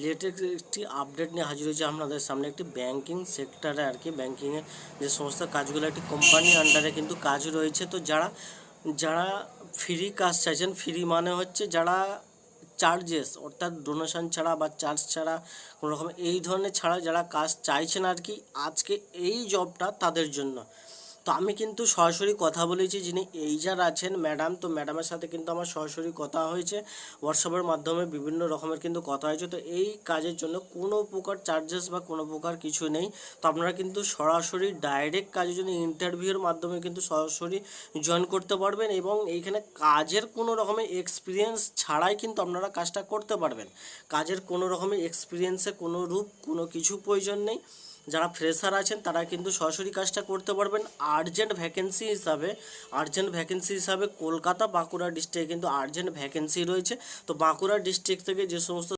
Latest একটি update নিয়ে হাজির হয়েছে আপনাদের সামনে। একটি ব্যাংকিং সেক্টরে আর কি, ব্যাংকিংয়ের যে সমস্ত কাজগুলো একটি কোম্পানির আন্ডারে কিন্তু কাজ রয়েছে। তো যারা যারা ফ্রি কাজ চাইছেন, ফ্রি মানে হচ্ছে যারা চার্জেস অর্থাৎ ডোনেশন ছাড়া বা চার্জ ছাড়া কোনো রকম এই ধরনের ছাড়া যারা কাজ চাইছেন আর কি, আজকে এই জবটা তাদের জন্য। তো আমি কিন্তু সরাসরি কথা বলেছি যিনি এইচআর আছেন ম্যাডাম, তো ম্যাডামের সাথে কিন্তু আমার সরাসরি কথা হয়েছে, হোয়াটসঅ্যাপের মাধ্যমে বিভিন্ন রকমের কিন্তু কথা হয়েছে। তো এই কাজের জন্য কোনো প্রকার চার্জেস বা কোনো প্রকার কিছু নেই। তো আপনারা কিন্তু সরাসরি ডাইরেক্ট কাজের জন্য ইন্টারভিউর মাধ্যমে কিন্তু সরাসরি জয়েন করতে পারবেন, এবং এইখানে কাজের কোনো রকমের এক্সপিরিয়েন্স ছাড়াই কিন্তু আপনারা কাজটা করতে পারবেন। কাজের কোনো রকমের এক্সপিরিয়েন্সের কোনো রূপ কোনো কিছু প্রয়োজন নেই। যারা ফ্রেশার আছেন তারা কিন্তু সরাসরি কাজটা করতে পারবেন। আর্জেন্ট ভ্যাকেন্সি হিসাবে কলকাতা বাঁকুড়া ডিস্ট্রিক্টে কিন্তু আর্জেন্ট ভ্যাকেন্সি রয়েছে। তো বাঁকুড়া ডিস্ট্রিক্ট থেকে যে সমস্ত